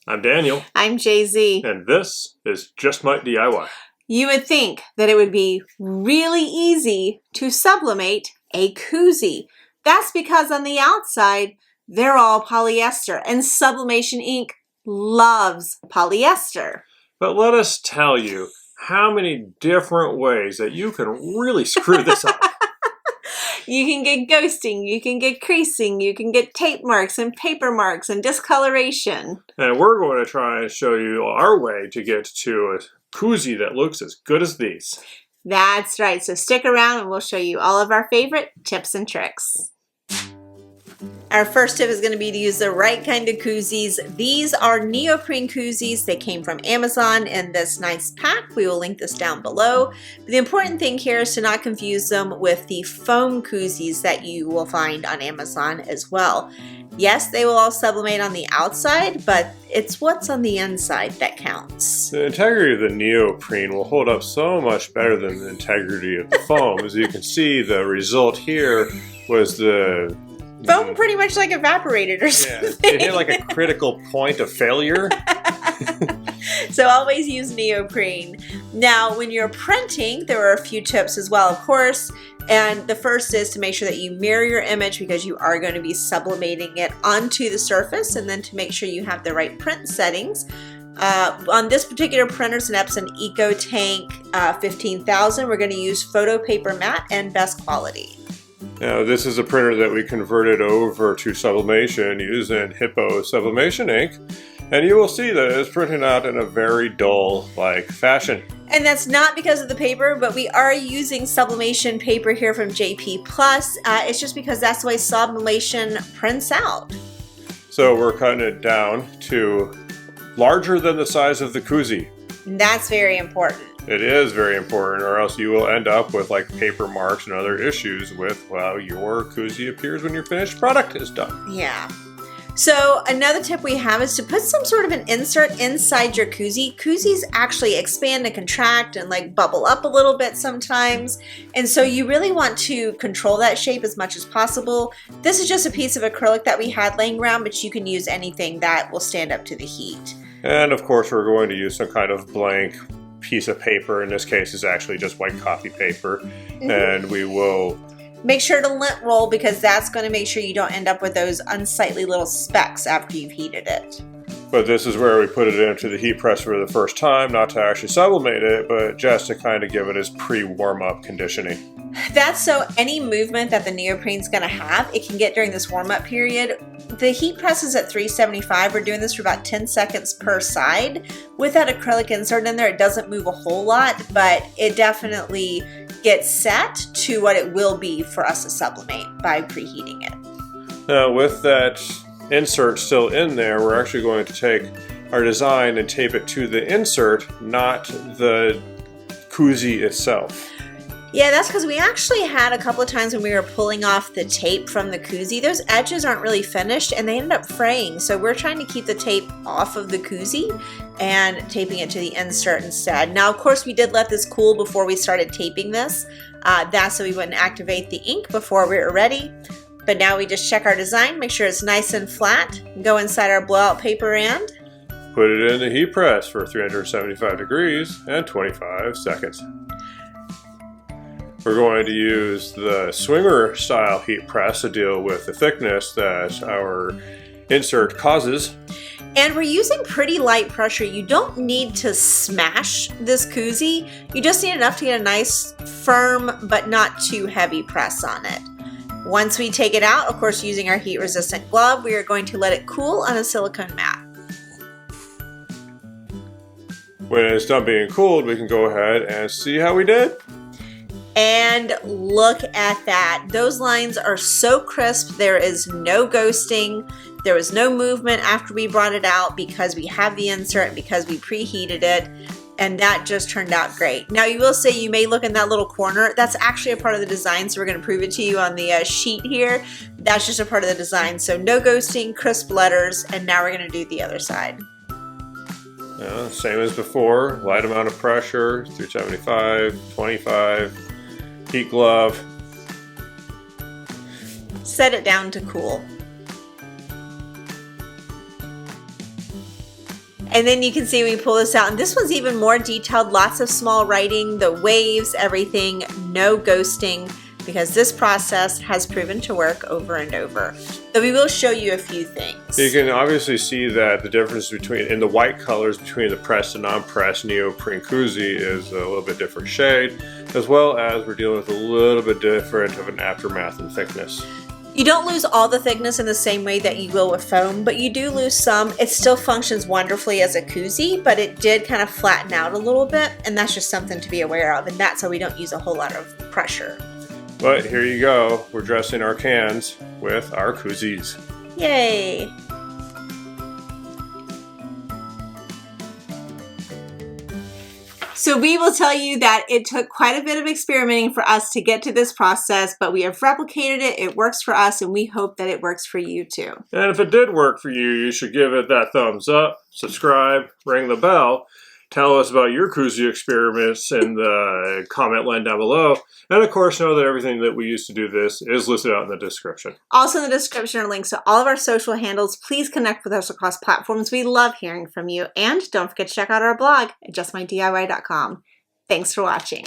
I'm Daniel. I'm Jay-Z. And this is Just Might DIY. You would think that it would be really easy to sublimate a koozie. That's because on the outside, they're all polyester, and Sublimation ink loves polyester. But let us tell you how many different ways that you can really screw this up. You can get ghosting, you can get creasing, you can get tape marks and paper marks and discoloration. And we're going to try and show you our way to get to a koozie that looks as good as these. That's right, so stick around and we'll show you all of our favorite tips and tricks. Our first tip is going to be to use the right kind of koozies. These are Neoprene koozies. They came from Amazon in this nice pack. We will link this down below. But the important thing here is to not confuse them with the foam koozies that you will find on Amazon as well. Yes, they will all sublimate on the outside, but it's what's on the inside that counts. The integrity of the neoprene will hold up so much better than the integrity of the foam. As you can see, the result here was the foam pretty much like evaporated or something. Yeah, it hit like a critical point of failure. So always use neoprene. Now, when you're printing, there are a few tips as well, of course. And the first is to make sure that you mirror your image because you are going to be sublimating it onto the surface, and then to make sure you have the right print settings. On this particular printer, it's an Epson EcoTank 15000. We're going to use photo paper matte and best quality. Now, this is a printer that we converted over to Sublimation using Hippo Sublimation ink, and you will see that it's printing out in a very dull-like fashion. And that's not because of the paper, but we are using Sublimation paper here from JP+. It's just because that's the way Sublimation prints out. So we're cutting it down to larger than the size of the koozie. That's very important. It is very important, or else you will end up with like paper marks and other issues with how your koozie appears when your finished product is done. Yeah. So another tip we have is to put some sort of an insert inside your koozie. Koozies actually expand and contract and like bubble up a little bit sometimes. And so you really want to control that shape as much as possible. This is just a piece of acrylic that we had laying around, but you can use anything that will stand up to the heat. And of course, we're going to use some kind of blank piece of paper. In this case, is actually just white copy paper. And we will make sure to lint roll because that's going to make sure you don't end up with those unsightly little specks after you've heated it. But this is where we put it into the heat press for the first time, not to actually sublimate it, but just to kind of give it as pre-warm-up conditioning. That's so any movement that the neoprene's going to have, it can get during this warm-up period. The heat press is at 375. We're doing this for about 10 seconds per side. With that acrylic insert in there, it doesn't move a whole lot, but it definitely gets set to what it will be for us to sublimate by preheating it. Now, with that insert still in there, we're actually going to take our design and tape it to the insert, not the koozie itself. Yeah, that's because we actually had a couple of times when we were pulling off the tape from the koozie, those edges aren't really finished and they end up fraying. So we're trying to keep the tape off of the koozie and taping it to the insert instead. Now, of course, we did let this cool before we started taping this. That's so we wouldn't activate the ink before we were ready. But now we just check our design, make sure it's nice and flat, go inside our blowout paper and put it in the heat press for 375 degrees and 25 seconds. We're going to use the swinger style heat press to deal with the thickness that our insert causes. And we're using pretty light pressure. You don't need to smash this koozie. You just need enough to get a nice, firm, but not too heavy press on it. Once we take it out, of course, using our heat resistant glove, we are going to let it cool on a silicone mat. When it's done being cooled, we can go ahead and see how we did. And look at that. Those lines are so crisp. There is no ghosting. There was no movement after we brought it out because we have the insert and because we preheated it. And that just turned out great. Now you will say you may look in that little corner. That's actually a part of the design, so we're going to prove it to you on the sheet here. That's just a part of the design. So no ghosting, crisp letters, and now we're going to do the other side. Same as before, light amount of pressure, 375, 25. Heat glove. Set it down to cool. And then you can see we pull this out, and this one's even more detailed, lots of small writing, the waves, everything, no ghosting, because this process has proven to work over and over. So we will show you a few things. You can obviously see that the difference in the white colors between the pressed and non-pressed Neoprene Koozie is a little bit different shade, as well as we're dealing with a little bit different of an aftermath and thickness. You don't lose all the thickness in the same way that you will with foam, but you do lose some. It still functions wonderfully as a koozie, but it did kind of flatten out a little bit, and that's just something to be aware of, and that's how we don't use a whole lot of pressure. But here you go, we're dressing our cans with our koozies. Yay! So we will tell you that it took quite a bit of experimenting for us to get to this process, but we have replicated it, it works for us, and we hope that it works for you too. And if it did work for you, you should give it that thumbs up, subscribe, ring the bell, tell us about your koozie experiments in the comment line down below, and of course know that everything that we use to do this is listed out in the description. Also in the description are links to all of our social handles. Please connect with us across platforms. We love hearing from you. And don't forget to check out our blog at justmydiy.com. Thanks for watching.